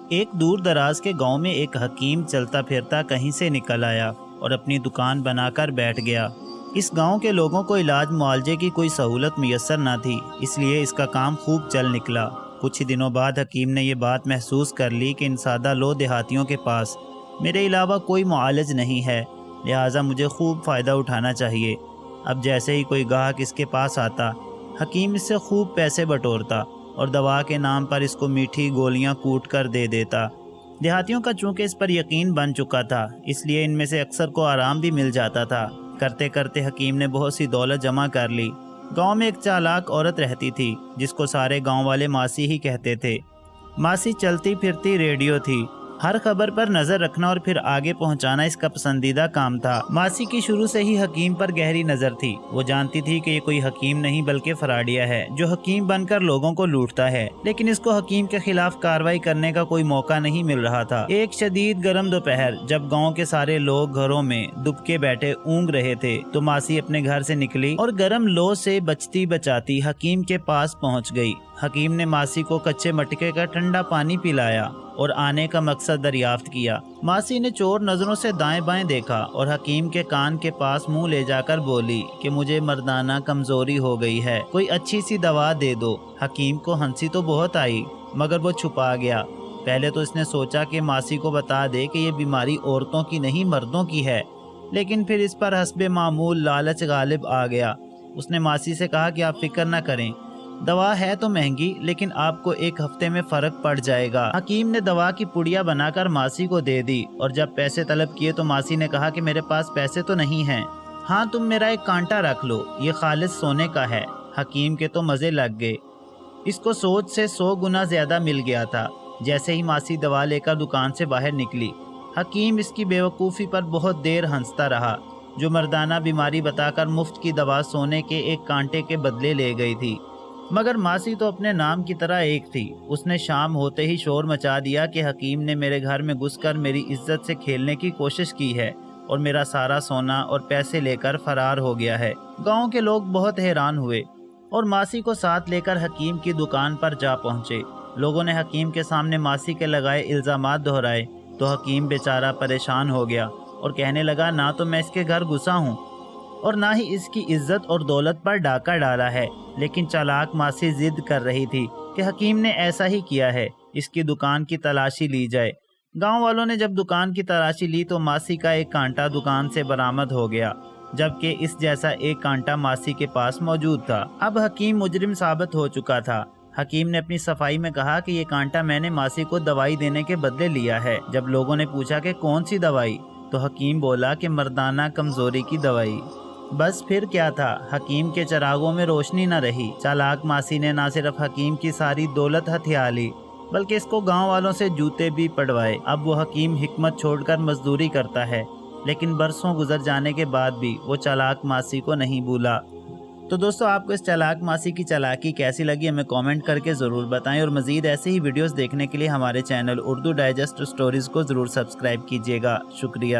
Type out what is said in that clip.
ایک دور دراز کے گاؤں میں ایک حکیم چلتا پھرتا کہیں سے نکل آیا اور اپنی دکان بنا کر بیٹھ گیا۔ اس گاؤں کے لوگوں کو علاج معالجے کی کوئی سہولت میسر نہ تھی، اس لیے اس کا کام خوب چل نکلا۔ کچھ ہی دنوں بعد حکیم نے یہ بات محسوس کر لی کہ ان سادہ لو دیہاتیوں کے پاس میرے علاوہ کوئی معالج نہیں ہے، لہٰذا مجھے خوب فائدہ اٹھانا چاہیے۔ اب جیسے ہی کوئی گاہک اس کے پاس آتا، حکیم اس سے خوب پیسے بٹورتا اور دوا کے نام پر اس کو میٹھی گولیاں کوٹ کر دے دیتا۔ دیہاتیوں کا چونکہ اس پر یقین بن چکا تھا، اس لیے ان میں سے اکثر کو آرام بھی مل جاتا تھا۔ کرتے کرتے حکیم نے بہت سی دولت جمع کر لی۔ گاؤں میں ایک چالاک عورت رہتی تھی جس کو سارے گاؤں والے ماسی ہی کہتے تھے۔ ماسی چلتی پھرتی ریڈیو تھی، ہر خبر پر نظر رکھنا اور پھر آگے پہنچانا اس کا پسندیدہ کام تھا۔ ماسی کی شروع سے ہی حکیم پر گہری نظر تھی، وہ جانتی تھی کہ یہ کوئی حکیم نہیں بلکہ فراڈیا ہے جو حکیم بن کر لوگوں کو لوٹتا ہے، لیکن اس کو حکیم کے خلاف کارروائی کرنے کا کوئی موقع نہیں مل رہا تھا۔ ایک شدید گرم دوپہر جب گاؤں کے سارے لوگ گھروں میں دبکے بیٹھے اونگ رہے تھے تو ماسی اپنے گھر سے نکلی اور گرم لو سے بچتی بچاتی حکیم کے پاس پہنچ گئی۔ حکیم نے ماسی کو کچے مٹکے کا ٹھنڈا پانی پلایا اور آنے کا مقصد دریافت کیا۔ ماسی نے چور نظروں سے دائیں بائیں دیکھا اور حکیم کے کان کے پاس منہ لے جا کر بولی کہ مجھے مردانہ کمزوری ہو گئی ہے، کوئی اچھی سی دوا دے دو۔ حکیم کو ہنسی تو بہت آئی مگر وہ چھپا گیا۔ پہلے تو اس نے سوچا کہ ماسی کو بتا دے کہ یہ بیماری عورتوں کی نہیں مردوں کی ہے، لیکن پھر اس پر حسب معمول لالچ غالب آ گیا۔ اس نے ماسی سے کہا کہ آپ فکر نہ کریں، دوا ہے تو مہنگی لیکن آپ کو ایک ہفتے میں فرق پڑ جائے گا۔ حکیم نے دوا کی پڑیا بنا کر ماسی کو دے دی اور جب پیسے طلب کیے تو ماسی نے کہا کہ میرے پاس پیسے تو نہیں ہیں، ہاں تم میرا ایک کانٹا رکھ لو، یہ خالص سونے کا ہے۔ حکیم کے تو مزے لگ گئے، اس کو سوچ سے 100 گنا زیادہ مل گیا تھا۔ جیسے ہی ماسی دوا لے کر دکان سے باہر نکلی، حکیم اس کی بیوقوفی پر بہت دیر ہنستا رہا، جو مردانہ بیماری بتا کر مفت کی دوا سونے کے ایک کانٹے کے بدلے لے گئی تھی۔ مگر ماسی تو اپنے نام کی طرح ایک تھی۔ اس نے شام ہوتے ہی شور مچا دیا کہ حکیم نے میرے گھر میں گھس کر میری عزت سے کھیلنے کی کوشش کی ہے اور میرا سارا سونا اور پیسے لے کر فرار ہو گیا ہے۔ گاؤں کے لوگ بہت حیران ہوئے اور ماسی کو ساتھ لے کر حکیم کی دکان پر جا پہنچے۔ لوگوں نے حکیم کے سامنے ماسی کے لگائے الزامات دہرائے تو حکیم بیچارہ پریشان ہو گیا اور کہنے لگا نہ تو میں اس کے گھر گھسا ہوں اور نہ ہی اس کی عزت اور دولت پر ڈاکہ ڈالا ہے، لیکن چالاک ماسی ضد کر رہی تھی کہ حکیم نے ایسا ہی کیا ہے، اس کی دکان کی تلاشی لی جائے۔ گاؤں والوں نے جب دکان کی تلاشی لی تو ماسی کا ایک کانٹا دکان سے برآمد ہو گیا، جبکہ اس جیسا ایک کانٹا ماسی کے پاس موجود تھا۔ اب حکیم مجرم ثابت ہو چکا تھا۔ حکیم نے اپنی صفائی میں کہا کہ یہ کانٹا میں نے ماسی کو دوائی دینے کے بدلے لیا ہے۔ جب لوگوں نے پوچھا کہ کون سی دوائی، تو حکیم بولا کہ مردانہ کمزوری کی دوائی۔ بس پھر کیا تھا، حکیم کے چراغوں میں روشنی نہ رہی۔ چالاک ماسی نے نہ صرف حکیم کی ساری دولت ہتھیا لی بلکہ اس کو گاؤں والوں سے جوتے بھی پڑوائے۔ اب وہ حکیم حکمت چھوڑ کر مزدوری کرتا ہے، لیکن برسوں گزر جانے کے بعد بھی وہ چالاک ماسی کو نہیں بھولا۔ تو دوستو، آپ کو اس چالاک ماسی کی چالاکی کیسی لگی ہمیں کامنٹ کر کے ضرور بتائیں، اور مزید ایسے ہی ویڈیوز دیکھنے کے لیے ہمارے چینل اردو ڈائجسٹ سٹوریز کو ضرور سبسکرائب کیجیے گا۔ شکریہ۔